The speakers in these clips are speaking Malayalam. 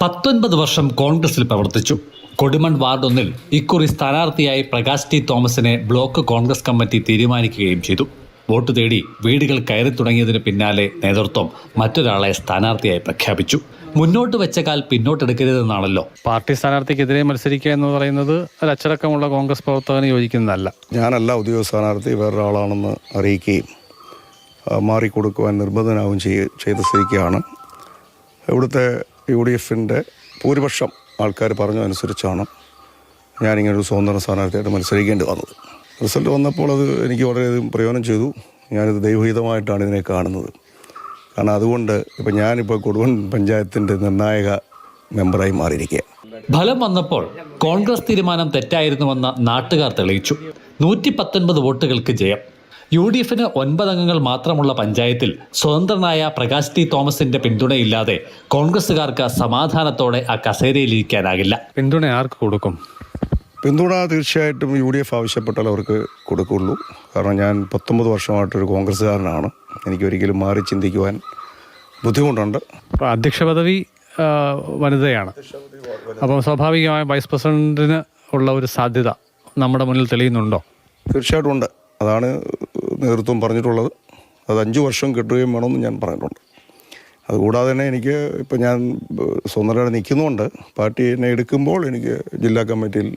19 വർഷം കോൺഗ്രസിൽ പ്രവർത്തിച്ചു. കൊടുമൺ വാർഡ് 1 ഇക്കുറി സ്ഥാനാർത്ഥിയായി പ്രകാശ് ടി തോമസിനെ ബ്ലോക്ക് കോൺഗ്രസ് കമ്മിറ്റി തീരുമാനിക്കുകയും ചെയ്തു. വോട്ട് തേടി വീടുകൾ കയറി തുടങ്ങിയതിന് പിന്നാലെ നേതൃത്വം മറ്റൊരാളെ സ്ഥാനാർത്ഥിയായി പ്രഖ്യാപിച്ചു. മുന്നോട്ട് വെച്ച കാൽ പിന്നോട്ടെടുക്കരുതെന്നാണല്ലോ. പാർട്ടി സ്ഥാനാർത്ഥിക്കെതിരെ മത്സരിക്കുക എന്ന് പറയുന്നത് ഒരു അച്ചടക്കമുള്ള കോൺഗ്രസ് പ്രവർത്തകന് യോജിക്കുന്നതല്ല. ഞാനല്ല ഉദ്യോഗ സ്ഥാനാർത്ഥി, വേറൊരാളാണെന്ന് അറിയിക്കുകയും മാറിക്കൊടുക്കുവാൻ നിർബന്ധനാവുകയും ചെയ്ത സ്ഥിതിക്കാണ് ഇവിടുത്തെ UDFിൻ്റെ ഭൂരിപക്ഷം ആൾക്കാർ പറഞ്ഞതനുസരിച്ചാണ് ഞാനിങ്ങനൊരു സ്വതന്ത്ര സ്ഥാനാർത്ഥിയായിട്ട് മത്സരിക്കേണ്ടി വന്നത്. റിസൾട്ട് വന്നപ്പോൾ അത് എനിക്ക് വളരെയധികം പ്രയോജനം ചെയ്തു. ഞാനിത് ദൈവഹിതമായിട്ടാണ് ഇതിനെ കാണുന്നത്. കാരണം അതുകൊണ്ട് ഇപ്പം ഞാനിപ്പോൾ കൊടുവൺ പഞ്ചായത്തിൻ്റെ നിർണായക മെമ്പറായി മാറിയിരിക്കുക. ഫലം വന്നപ്പോൾ കോൺഗ്രസ് തീരുമാനം തെറ്റായിരുന്നുവെന്ന് നാട്ടുകാർ തെളിയിച്ചു. 119 വോട്ടുകൾക്ക് ജയം. UDFിന് 9 അംഗങ്ങൾ മാത്രമുള്ള പഞ്ചായത്തിൽ സ്വതന്ത്രനായ പ്രകാശ് ടി തോമസിന്റെ പിന്തുണയില്ലാതെ കോൺഗ്രസുകാർക്ക് സമാധാനത്തോടെ ആ കസേരയിലിരിക്കാനാകില്ല. പിന്തുണ ആർക്ക് കൊടുക്കും? പിന്തുണ തീർച്ചയായിട്ടും UDF ആവശ്യപ്പെട്ടാൽ അവർക്ക് കൊടുക്കുള്ളൂ. കാരണം ഞാൻ 19 വർഷമായിട്ടൊരു കോൺഗ്രസ്സുകാരനാണ്. എനിക്കൊരിക്കലും മാറി ചിന്തിക്കുവാൻ ബുദ്ധിമുട്ടുണ്ട്. അധ്യക്ഷ പദവി വനിതയാണ്. അപ്പം സ്വാഭാവികമായും വൈസ് പ്രസിഡന്റിന് ഉള്ള ഒരു സാധ്യത നമ്മുടെ മുന്നിൽ തെളിയുന്നുണ്ടോ? തീർച്ചയായിട്ടും ഉണ്ട്. അതാണ് നേതൃത്വം പറഞ്ഞിട്ടുള്ളത്. അത് 5 വർഷം കിട്ടുകയും വേണമെന്ന് ഞാൻ പറഞ്ഞിട്ടുണ്ട്. അതുകൂടാതെ തന്നെ എനിക്ക് ഇപ്പം ഞാൻ സ്വതന്ത്രമായി നിൽക്കുന്നുണ്ട്. പാർട്ടി എന്നെ എടുക്കുമ്പോൾ എനിക്ക് ജില്ലാ കമ്മിറ്റിയിൽ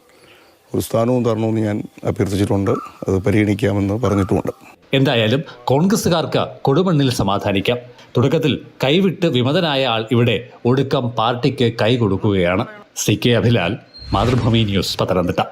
ഒരു സ്ഥാനവും തരണമെന്ന് ഞാൻ അഭ്യർത്ഥിച്ചിട്ടുണ്ട്. അത് പരിഗണിക്കാമെന്ന് പറഞ്ഞിട്ടുമുണ്ട്. എന്തായാലും കോൺഗ്രസുകാർക്ക് കൊടുമണ്ണിൽ സമാധാനിക്കാം. തുടക്കത്തിൽ കൈവിട്ട് വിമതനായ ആൾ ഇവിടെ ഒടുക്കം പാർട്ടിക്ക് കൈ കൊടുക്കുകയാണ്. CK Abhilal, Mathrubhumi news, Pathanamthitta.